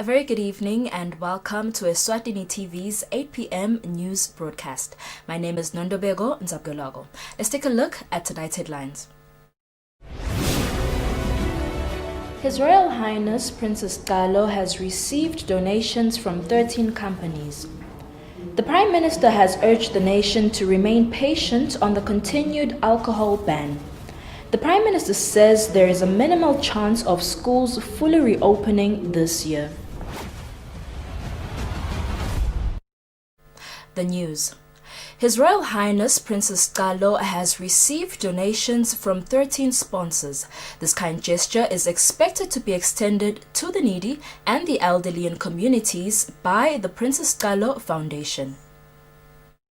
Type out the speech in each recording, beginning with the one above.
A very good evening and welcome to Eswatini TV's 8 p.m. news broadcast. My name is Nondobego Nzabgolago. Let's take a look at tonight's headlines. His Royal Highness Princess Galo has received donations from 13 companies. The Prime Minister has urged the nation to remain patient on the continued alcohol ban. The Prime Minister says there is a minimal chance of schools fully reopening this year. The news. His Royal Highness Princess Galo has received donations from 13 sponsors. This kind gesture is expected to be extended to the needy and the elderly in communities by the Princess Galo Foundation.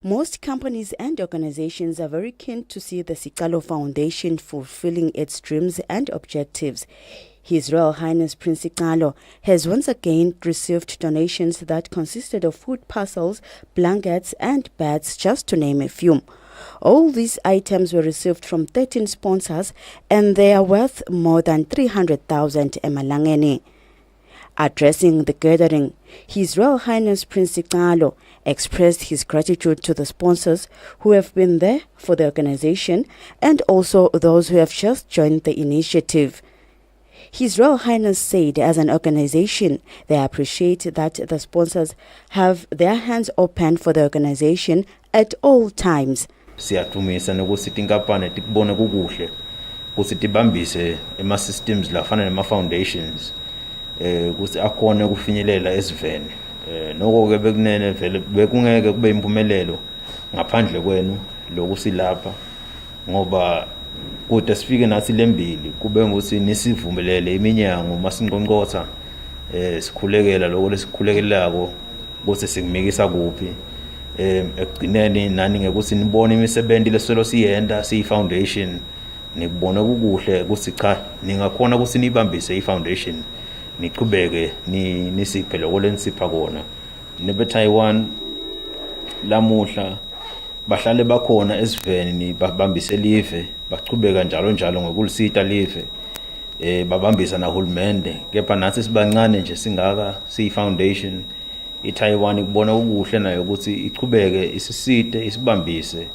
Most companies and organizations are very keen to see the Sikalo Foundation fulfilling its dreams and objectives. His Royal Highness Prince Sikalo has once again received donations that consisted of food parcels, blankets and beds, just to name a few. All these items were received from 13 sponsors and they are worth more than 300,000 emalangeni. Addressing the gathering, His Royal Highness Prince Sikalo expressed his gratitude to the sponsors who have been there for the organization and also those who have just joined the initiative. His Royal Highness said as an organization, they appreciate that the sponsors have their hands open for the organization at all times. Siyathumisa nokuthi inkampani tikubone kukuhle ukuthi tibambise ema systems lafana nema foundations ukuthi akhona ukufinyelela esiveni noko ke bekunene vele bekungeke kube impumelelo ngaphandle kwenu lokusilapha ngoba kude sifike nathi lembili kube ukuthi nisivumelele iminyango masinqonqotha sikhulekela lokho lesikhulekelako ukuthi sikumikisa kuphi ekugcineni nani ngekuthi nibone imisebenzi leselo siyenda siyi foundation nikubona kukuhle ukuthi cha ningakhona ukuthi nibambise i foundation niqhubeke nisiphe lokho lenisipha kona nebe Taiwan lamuhla bahlale bakhona esiveni babambise live bachubeka njalo ngokulisita live babambisa nahulumende kepha nathi sibancane nje singaka siyi foundation iTaiwan kubona ukuhle nayo ukuthi ichubeke isisite isibambise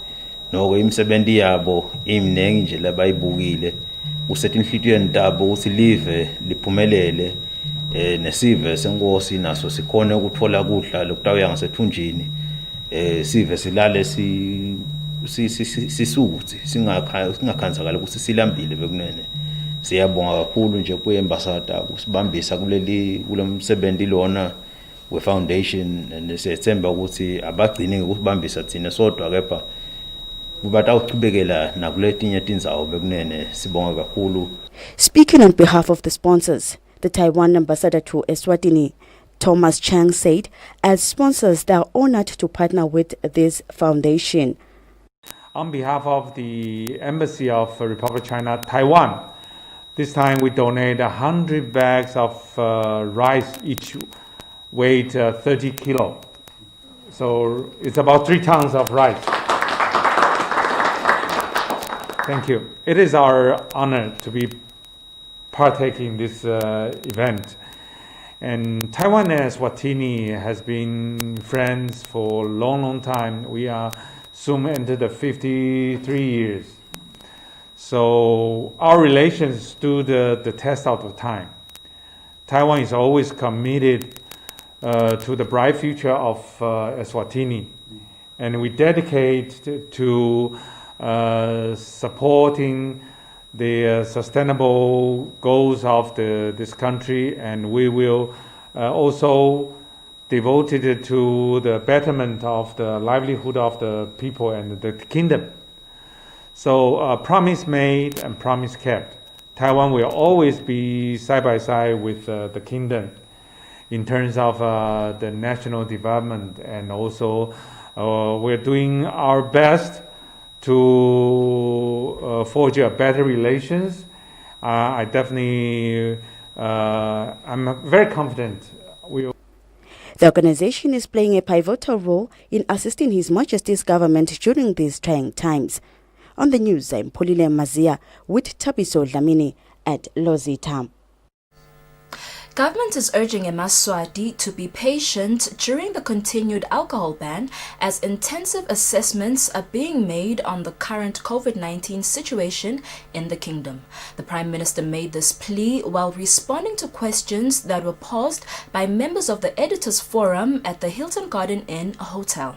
noko imisebenzi yabo imnengi nje labayibukile usethe inhlitiyweni tabo ukuthi live liphumelele nesive senkosi naso sikhona ukuthola kudla lokutawuya ngasethunjini sive silale sisukuthi singakhanzakala ukuthi silambile bekunene siyabonga kakhulu nje kuembassador kusibambisa kulemsebenzi lona we foundation nesethemba ukuthi abagcini ngokubambisa thina sodwa kepha kubatawuchubekela nakuletinye tindzawo bekunene sibonga kakhulu. Speaking on behalf of the sponsors, the Taiwan ambassador to Eswatini, Thomas Chang, said as sponsors they are honored to partner with this foundation. On behalf of the Embassy of Republic of China, Taiwan, this time we donate 100 bags of rice, each weight 30 kilo. So it's about 3 tons of rice. Thank you. It is our honor to be partaking in this event. And Taiwan and Eswatini has been friends for a long time. We are soon into the 53 years. So our relations stood the test of time. Taiwan is always committed to the bright future of Eswatini. And we dedicate to supporting the sustainable goals of this country, and we will also devote it to the betterment of the livelihood of the people and the kingdom. So promise made and promise kept. Taiwan will always be side by side with the kingdom in terms of the national development, and also we're doing our best to forge a better relations. I'm very confident The organization is playing a pivotal role in assisting His Majesty's government during these trying times. On the news, I'm Polile Mazia with Tabiso Dlamini at Lozita. Government is urging Eswatini to be patient during the continued alcohol ban as intensive assessments are being made on the current COVID-19 situation in the kingdom. The Prime Minister made this plea while responding to questions that were posed by members of the Editors Forum at the Hilton Garden Inn Hotel.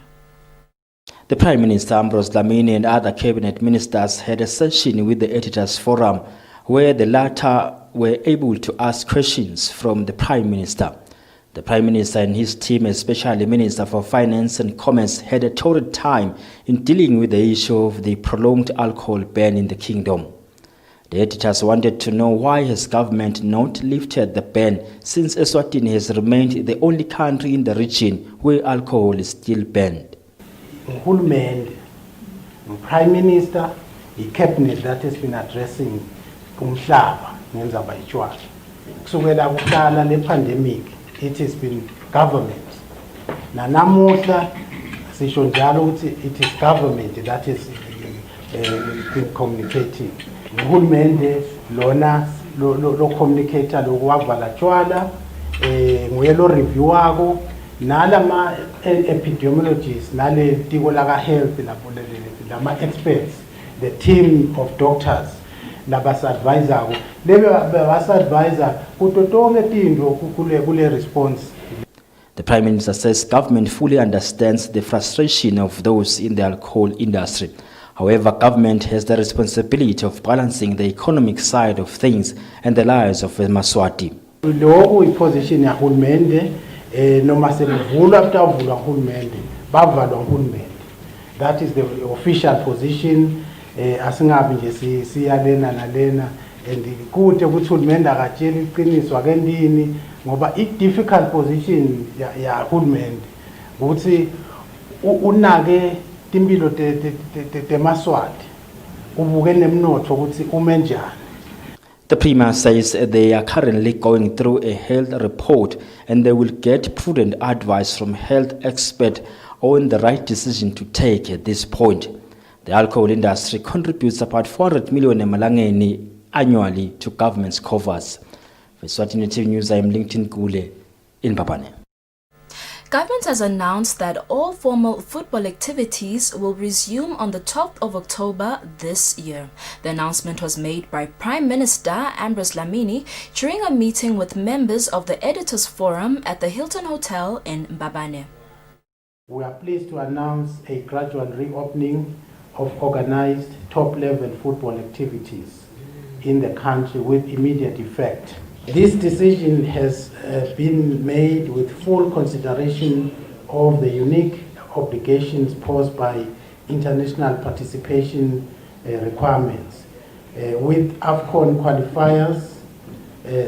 The Prime Minister Ambrose Dlamini and other cabinet ministers had a session with the Editors Forum where the latter were able to ask questions from the Prime Minister. The Prime Minister and his team, especially Minister for Finance and Commerce, had a torrid time in dealing with the issue of the prolonged alcohol ban in the kingdom. The editors wanted to know why has government not lifted the ban since Eswatini has remained the only country in the region where alcohol is still banned. Uhulumende, the Prime Minister, the cabinet that has been addressing umhlaba ngenzaba itshwala. Kusukela kuqala le pandemic, it has been government. Namuhla sisho njalo ukuthi it is government that has been communicating. Uhulumende lona lo communicator lokwavala tshwala nguye lo review wako nalama epidemiologists nale tiko la health lama experts, the team of doctors labasa-advisor lebe basa-advisor kuto tonke tindlo kule response. The Prime Minister says government fully understands the frustration of those in the alcohol industry. However, government has the responsibility of balancing the economic side of things and the lives of the Eswatini. Lokhu iposition ya hulumende noma sekuvulwa kutavulwa hulumende bavalwa hulumende. That is the official position. Asingabi nje siyalena nalena and kude ukuthi hulumende akatshela iqiniso akendini ngoba i difficult position ya hulumende ukuthi unake timpilo temaswati ubuke nemnotho ukuthi ume njani. The Premier says they are currently going through a health report and they will get prudent advice from health experts on the right decision to take at this point. The alcohol industry contributes about 400 million emalangeni annually to government's coffers. For Eswatini TV News, I am LinkedIn Kule in Mbabane. Government has announced that all formal football activities will resume on the 12th of October this year. The announcement was made by Prime Minister Ambrose Dlamini during a meeting with members of the Editors Forum at the Hilton Hotel in Mbabane. We are pleased to announce a gradual reopening of organized top-level football activities in the country with immediate effect. This decision has been made with full consideration of the unique obligations posed by international participation requirements. With AFCON qualifiers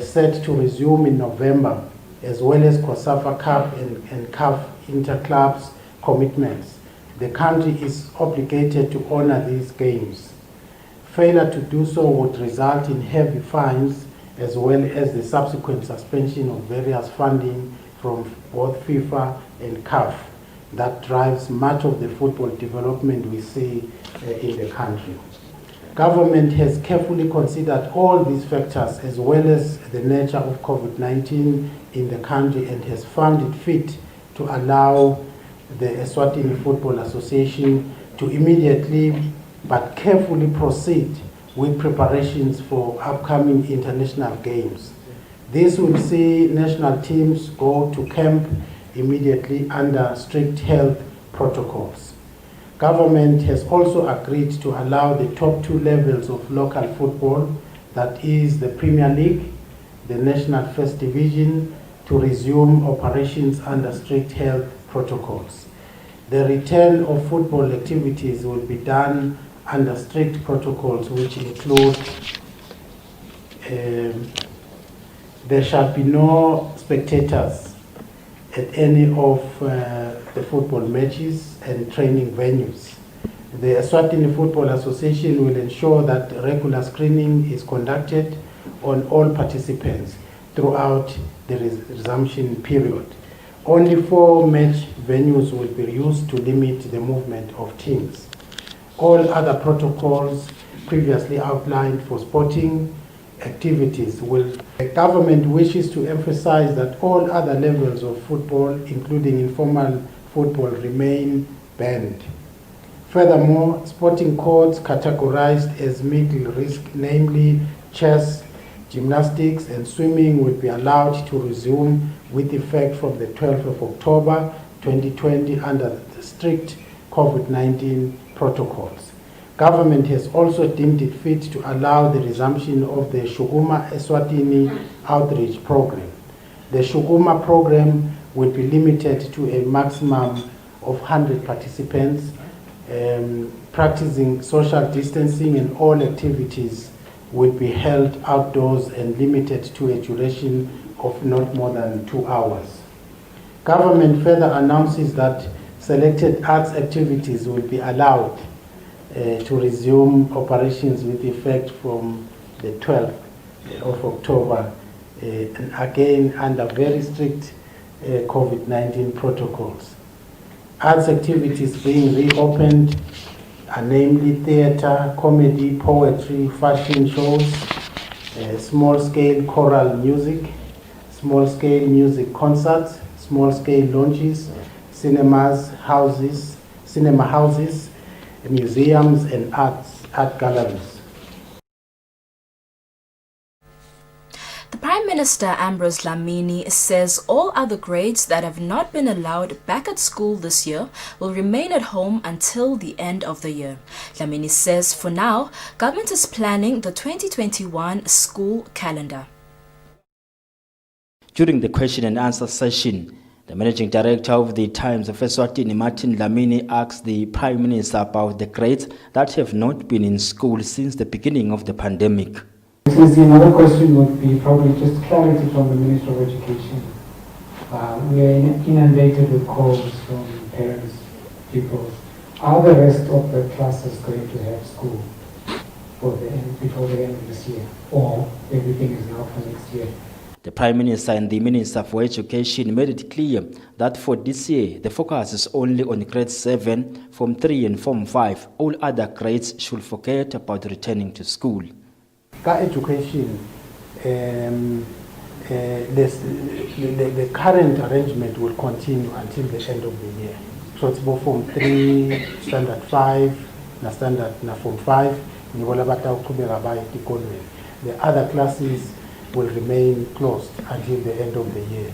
set to resume in November, as well as COSAFA Cup and CAF Interclubs commitments, the country is obligated to honor these games. Failure to do so would result in heavy fines as well as the subsequent suspension of various funding from both FIFA and CAF that drives much of the football development we see in the country. Government has carefully considered all these factors as well as the nature of COVID-19 in the country and has found it fit to allow the Eswatini Football Association to immediately but carefully proceed with preparations for upcoming international games. This will see national teams go to camp immediately under strict health protocols. Government has also agreed to allow the top two levels of local football, that is the Premier League, the National First Division, to resume operations under strict health protocols. The return of football activities will be done under strict protocols which include there shall be no spectators at any of the football matches and training venues. The Eswatini Football Association will ensure that regular screening is conducted on all participants throughout the resumption period. Only 4 match venues will be used to limit the movement of teams. All other protocols previously outlined for sporting activities. The government wishes to emphasize that all other levels of football, including informal football, remain banned. Furthermore, sporting courts categorized as middle risk, namely chess, gymnastics and swimming, will be allowed to resume with effect from the 12th of October 2020 under the strict COVID-19 protocols. Government has also deemed it fit to allow the resumption of the Shuguma Eswatini outreach program. The Shuguma program will be limited to a maximum of 100 participants, practicing social distancing, and all activities will be held outdoors and limited to a duration of not more than 2 hours. Government further announces that selected arts activities will be allowed to resume operations with effect from the 12th of October, and again under very strict COVID-19 protocols. Arts activities being reopened are namely theatre, comedy, poetry, fashion shows, small-scale choral music, small-scale music concerts, small-scale launches, cinema houses, museums, and art galleries. The Prime Minister Ambrose Dlamini says all other grades that have not been allowed back at school this year will remain at home until the end of the year. Dlamini says for now, government is planning the 2021 school calendar. During the question and answer session, the Managing Director of the Times of Eswatini, Martin Dlamini, asked the Prime Minister about the grades that have not been in school since the beginning of the pandemic. Another question would be probably just clarity from the Minister of Education. We are inundated with calls from parents, pupils. Are the rest of the classes going to have school before the end of this year, or everything is now for next year? The Prime Minister and the Minister for Education made it clear that for this year, the focus is only on grade 7, Form 3 and Form 5. All other grades should forget about returning to school. Education, the current arrangement will continue until the end of the year. So it's both Form 3, Standard 5, na Form 5. The other classes will remain closed until the end of the year.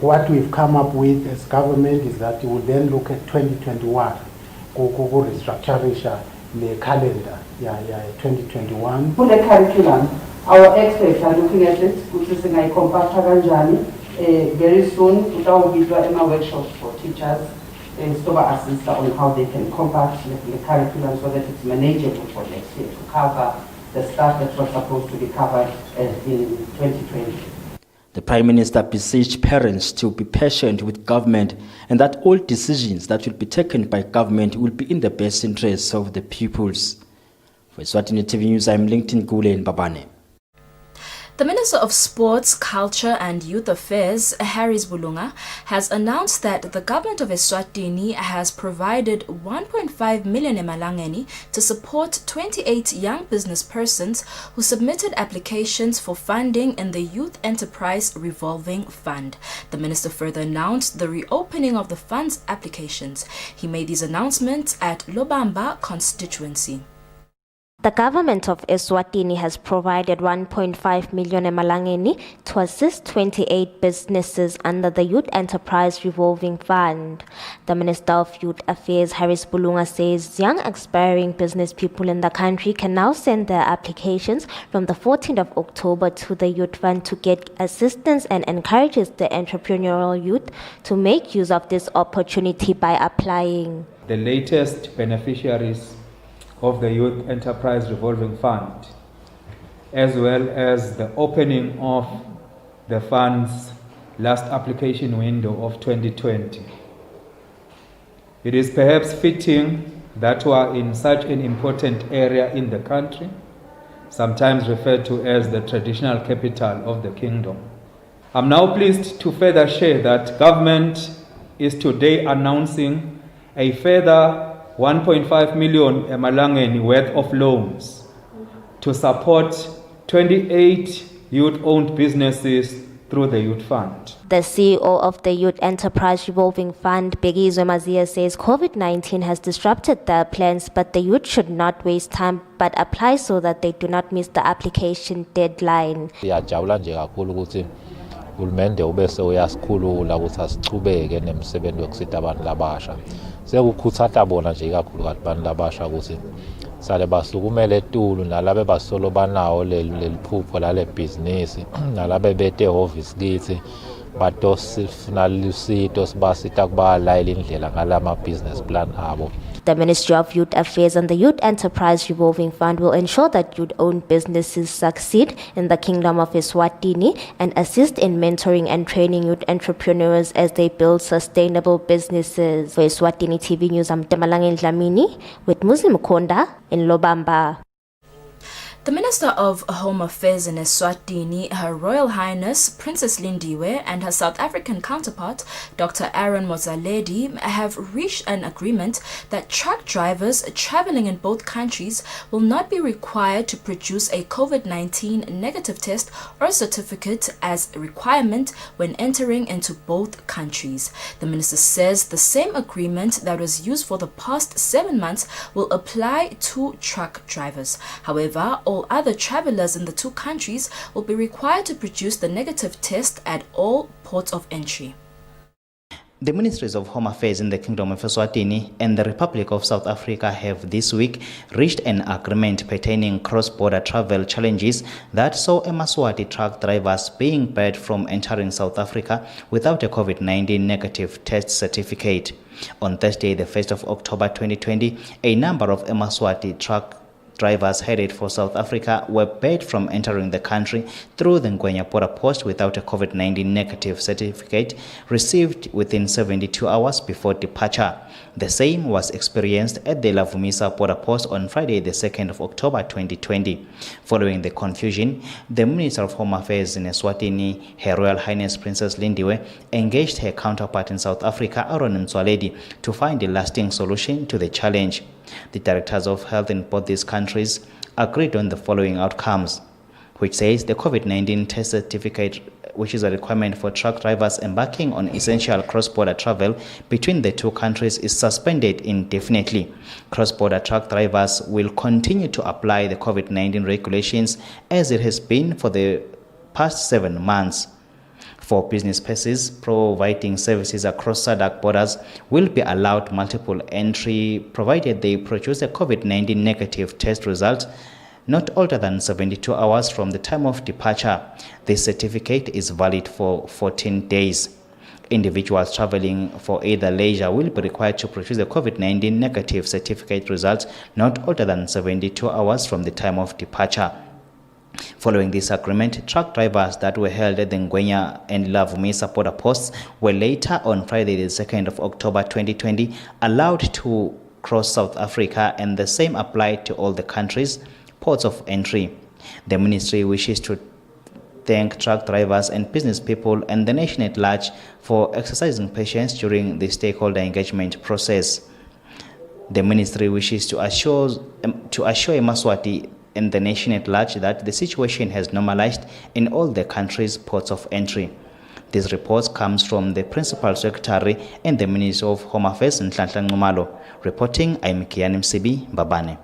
What we've come up with as government is that we will then look at 2021, restructuring the calendar, 2021. For the curriculum, our experts are looking at it, which is a compact very soon, we will be doing workshops for teachers and assist on how they can compact the curriculum so that it's manageable for next year to cover the stuff that was supposed to be covered in 2020. The Prime Minister beseeched parents to be patient with government and that all decisions that will be taken by government will be in the best interests of the pupils. For Eswatini TV News, I'm LinkedIn Gule in Babane. The Minister of Sports, Culture and Youth Affairs, Harris Bulunga, has announced that the government of Eswatini has provided 1.5 million emalangeni to support 28 young business persons who submitted applications for funding in the Youth Enterprise Revolving Fund. The minister further announced the reopening of the fund's applications. He made these announcements at Lobamba constituency. The government of Eswatini has provided 1.5 million emalangeni to assist 28 businesses under the Youth Enterprise Revolving Fund. The Minister of Youth Affairs, Harris Bulunga, says young aspiring business people in the country can now send their applications from the 14th of October to the Youth Fund to get assistance and encourages the entrepreneurial youth to make use of this opportunity by applying. The latest beneficiaries of the Youth Enterprise Revolving Fund, as well as the opening of the fund's last application window of 2020. It is perhaps fitting that we are in such an important area in the country, sometimes referred to as the traditional capital of the kingdom. I'm now pleased to further share that government is today announcing a further 1.5 million emalangeni worth of loans to support 28 youth-owned businesses through the Youth Fund. The CEO of the Youth Enterprise Revolving Fund, Begizwe Mazia, says COVID-19 has disrupted their plans, but the youth should not waste time but apply so that they do not miss the application deadline. Siyajabula nje kakhulu ukuthi uhulumende ubese uyasikhulula ukuthi asichubeke nemsebenzi wokusita abantu labasha. Sekukhuthaza bona nje kakhulu abantu labasha ukuthi sale basukumele etulu nalabe basolo banawo leli phupho lale business nalabe bete office kithi batosifuna lusito sibasita kubalayela indlela ngalama business plan abo. The Ministry of Youth Affairs and the Youth Enterprise Revolving Fund will ensure that youth-owned businesses succeed in the Kingdom of Eswatini and assist in mentoring and training youth entrepreneurs as they build sustainable businesses. For Eswatini TV News, I'm Temalange Dlamini with Muslim Konda in Lobamba. The Minister of Home Affairs in Eswatini, Her Royal Highness Princess Lindiwe, and her South African counterpart, Dr. Aaron Motsoaledi, have reached an agreement that truck drivers traveling in both countries will not be required to produce a COVID-19 negative test or certificate as a requirement when entering into both countries. The minister says the same agreement that was used for the past 7 months will apply to truck drivers. However, all other travelers in the two countries will be required to produce the negative test at all ports of entry. The Ministries of Home Affairs in the Kingdom of Eswatini and the Republic of South Africa have this week reached an agreement pertaining cross-border travel challenges that saw Eswatini truck drivers being barred from entering South Africa without a COVID-19 negative test certificate. On Thursday, the 1st of October 2020, a number of Eswatini truck drivers headed for South Africa were barred from entering the country through the Ngwenya border post without a COVID-19 negative certificate received within 72 hours before departure. The same was experienced at the Lavumisa border post on Friday, the 2nd of October 2020. Following the confusion, the Minister of Home Affairs in Eswatini, Her Royal Highness Princess Lindiwe, engaged her counterpart in South Africa, Aaron Motsoaledi, to find a lasting solution to the challenge. The directors of health in both these countries agreed on the following outcomes, which says the COVID-19 test certificate, which is a requirement for truck drivers embarking on essential cross-border travel between the two countries, is suspended indefinitely. Cross-border truck drivers will continue to apply the COVID-19 regulations as it has been for the past 7 months. For business persons providing services across SADC borders will be allowed multiple entry provided they produce a COVID-19 negative test result not older than 72 hours from the time of departure. This certificate is valid for 14 days. Individuals traveling for either leisure will be required to produce a COVID-19 negative certificate result not older than 72 hours from the time of departure. Following this agreement, truck drivers that were held at the Ngwenya and Lavumisa border posts were later on Friday the 2nd of October 2020 allowed to cross South Africa, and the same applied to all the countries' ports of entry. The ministry wishes to thank truck drivers and business people and the nation at large for exercising patience during the stakeholder engagement process. The ministry wishes to assure Eswatini and the nation at large that the situation has normalized in all the countries' ports of entry. This report comes from the Principal Secretary and the Minister of Home Affairs, Nhlanhla Nxumalo. Reporting, I'm Kian Msibi, Babane.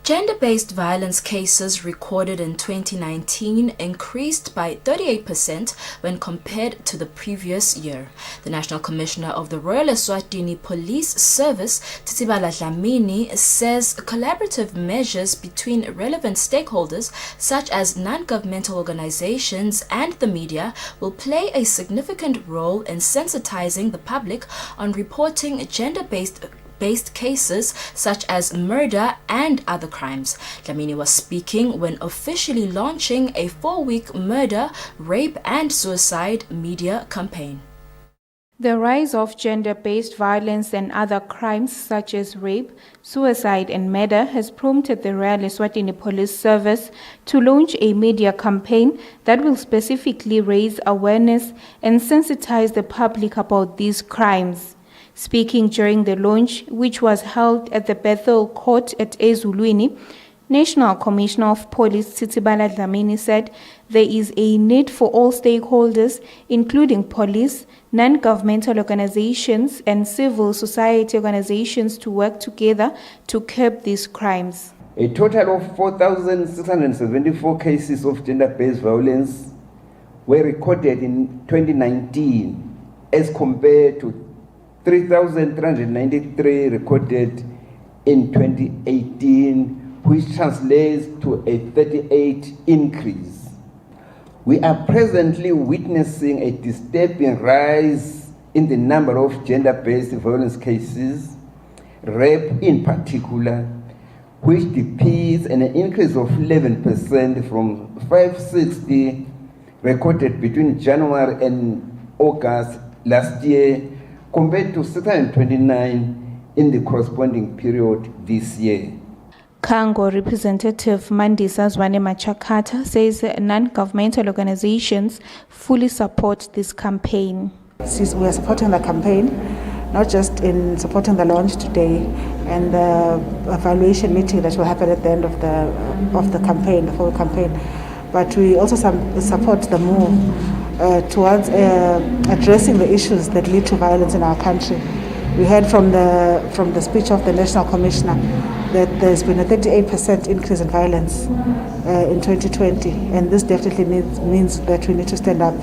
Gender-based violence cases recorded in 2019 increased by 38% when compared to the previous year. The National Commissioner of the Royal Eswatini Police Service, Tsitsibala Dlamini, says collaborative measures between relevant stakeholders such as non-governmental organizations and the media will play a significant role in sensitizing the public on reporting gender-based cases such as murder and other crimes. Dlamini was speaking when officially launching a 4-week murder, rape and suicide media campaign. The rise of gender-based violence and other crimes such as rape, suicide and murder has prompted the Royal Eswatini Police Service to launch a media campaign that will specifically raise awareness and sensitize the public about these crimes. Speaking during the launch, which was held at the Bethel Court at Eswatini, National Commissioner of Police Tsitsibala Dlamini said there is a need for all stakeholders, including police, non-governmental organizations and civil society organizations, to work together to curb these crimes. A total of 4,674 cases of gender-based violence were recorded in 2019 as compared to 3,393 recorded in 2018, which translates to a 38% increase. We are presently witnessing a disturbing rise in the number of gender-based violence cases, rape in particular, which depicts an increase of 11% from 560 recorded between January and August last year, compared to 629 in the corresponding period this year. Kango Representative Mandisa Zwane Machakata says non-governmental organizations fully support this campaign. We are supporting the campaign, not just in supporting the launch today and the evaluation meeting that will happen at the end of the campaign, the whole campaign, but we also support the move towards addressing the issues that lead to violence in our country. We heard from the speech of the National Commissioner that there's been a 38% increase in violence in 2020, and this definitely means that we need to stand up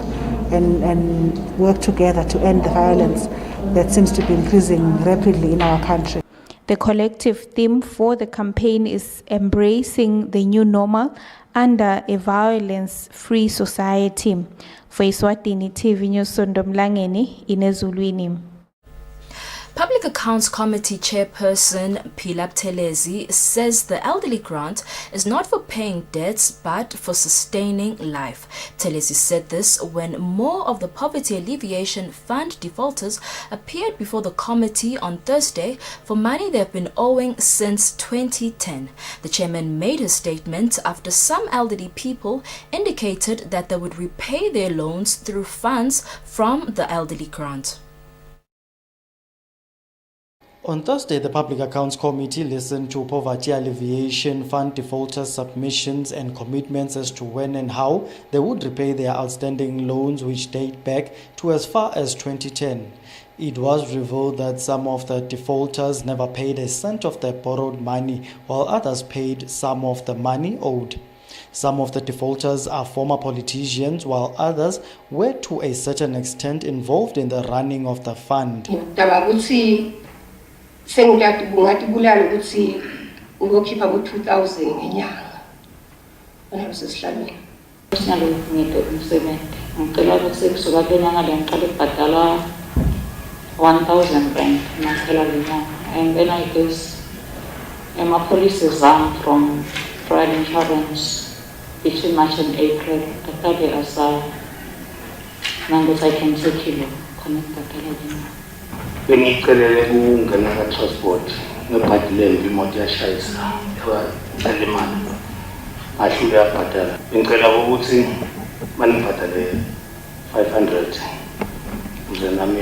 and work together to end the violence that seems to be increasing rapidly in our country. The collective theme for the campaign is embracing the new normal under a violence-free society. For Eswatini TV News, Sondomlangeni in Ezulwini. Public Accounts Committee Chairperson Phila Buthelezi says the elderly grant is not for paying debts but for sustaining life. Buthelezi said this when more of the Poverty Alleviation Fund defaulters appeared before the committee on Thursday for money they have been owing since 2010. The chairman made his statement after some elderly people indicated that they would repay their loans through funds from the elderly grant. On Thursday, the Public Accounts Committee listened to Poverty Alleviation Fund defaulters' submissions and commitments as to when and how they would repay their outstanding loans, which date back to as far as 2010. It was revealed that some of the defaulters never paid a cent of their borrowed money, while others paid some of the money owed. Some of the defaulters are former politicians, while others were to a certain extent involved in the running of the fund. Sengiyatibulala ukuthi uzokhipha ku-2000 ngenyanga wena usesihlalweni. Personally ngiyimsebenzi ngicela ukuthi kusuka kwenyanga le ngiqale ukubhadala 1,000 rand ngicela le nyanga, and then I guess my policies zami from trial insurance between March and April kakade asa nangokuthi I can take you connect bhadala le nyanga. Bengicelele ukungena ka-transport ngibhadilele imoto yashayisa yalimali ahlule yabhadala. Ngicela ukuthi manibhadale 500 ukuze nami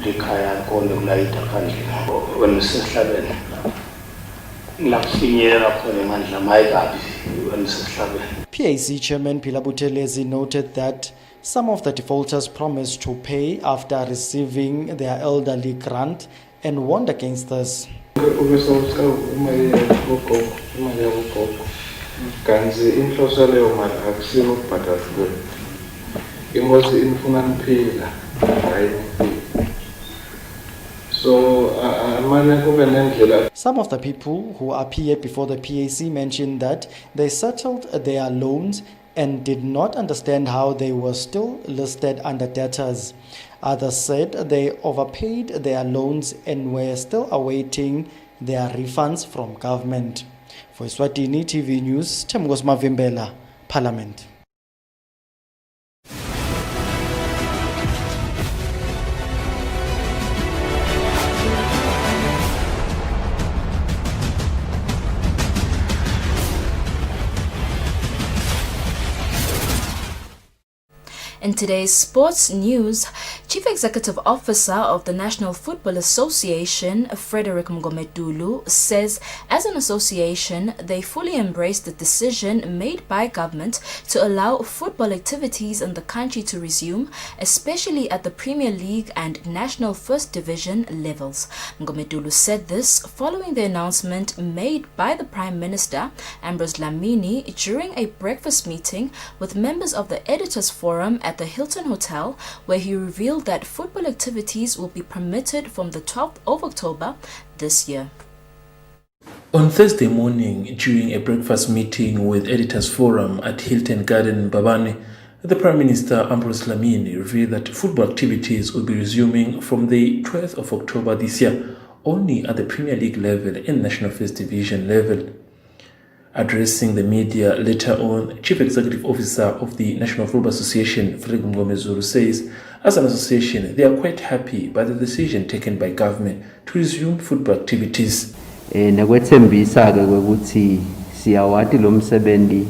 likhaya kone kulayita phandle wena usesihlabeni ngilaphinyelela khona emandla mayikabi wena usesihlabeni. PAC Chairman Phila Buthelezi noted that some of the defaulters promised to pay after receiving their elderly grant and warned against this. Some of the people who appeared before the PAC mentioned that they settled their loans and did not understand how they were still listed under debtors. Others said they overpaid their loans and were still awaiting their refunds from government. For Eswatini TV News, Temgos Mavimbela, Parliament. In today's sports news, Chief Executive Officer of the National Football Association, Frederick Mngomedulu, says as an association, they fully embrace the decision made by government to allow football activities in the country to resume, especially at the Premier League and National First Division levels. Mngomedulu said this following the announcement made by the Prime Minister, Ambrose Dlamini, during a breakfast meeting with members of the Editors Forum at the Hilton Hotel, where he revealed that football activities will be permitted from the 12th of October this year. On Thursday morning, during a breakfast meeting with Editors Forum at Hilton Garden, Mbabane, the Prime Minister Ambrose Dlamini revealed that football activities will be resuming from the 12th of October this year, only at the Premier League level and National First Division level. Addressing the media later on, Chief Executive Officer of the National Football Association, Frederick Mngomedulu, says, as an association, they are quite happy by the decision taken by government to resume football activities. Nakwethembisa-ke ukuthi siyawati lo msebenzi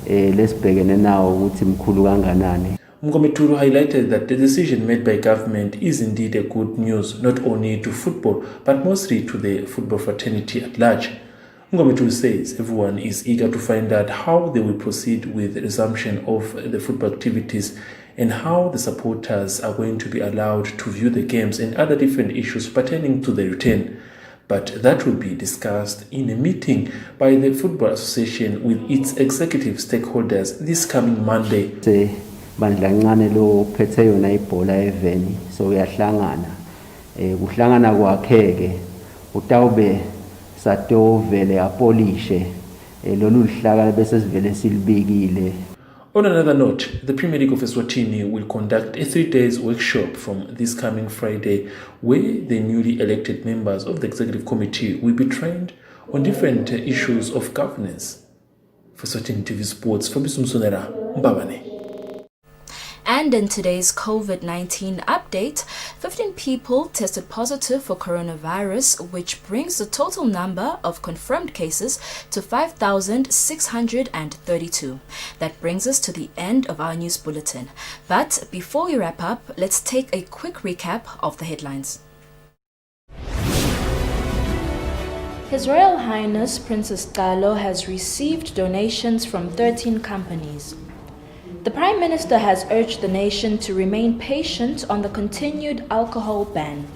lesibhekene nawo ukuthi mkhulu kanganani. Mngomedulu highlighted that the decision made by government is indeed a good news, not only to football, but mostly to the football fraternity at large. Mngomedulu says everyone is eager to find out how they will proceed with the resumption of the football activities and how the supporters are going to be allowed to view the games and other different issues pertaining to the return. But that will be discussed in a meeting by the Football Association with its executive stakeholders this coming Monday. Bandla ncane lo phethe yona ibhola eveni so uyahlangana kuhlangana kwakheke utawube satovele apolishe lolu lihlaka bese sivele silibikile. On another note, the Premier League of Eswatini will conduct a 3-day workshop from this coming Friday where the newly elected members of the executive committee will be trained on different issues of governance. For Eswatini TV Sports, Fabrice Msonera, Mbabane. And in today's COVID-19 update, 15 people tested positive for coronavirus, which brings the total number of confirmed cases to 5,632. That brings us to the end of our news bulletin. But before we wrap up, let's take a quick recap of the headlines. His Royal Highness Princess Galo has received donations from 13 companies. The Prime Minister has urged the nation to remain patient on the continued alcohol ban.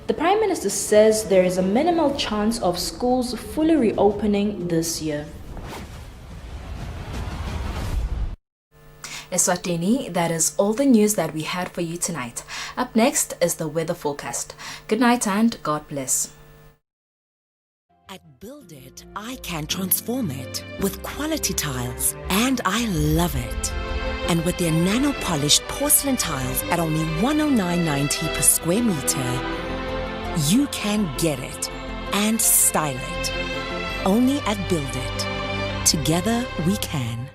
The Prime Minister says there is a minimal chance of schools fully reopening this year. Eswatini, that is all the news that we had for you tonight. Up next is the weather forecast. Good night and God bless. At Build It, I can transform it with quality tiles, and I love it. And with their nano-polished porcelain tiles at only $109.90 per square meter, you can get it and style it. Only at Build It. Together we can.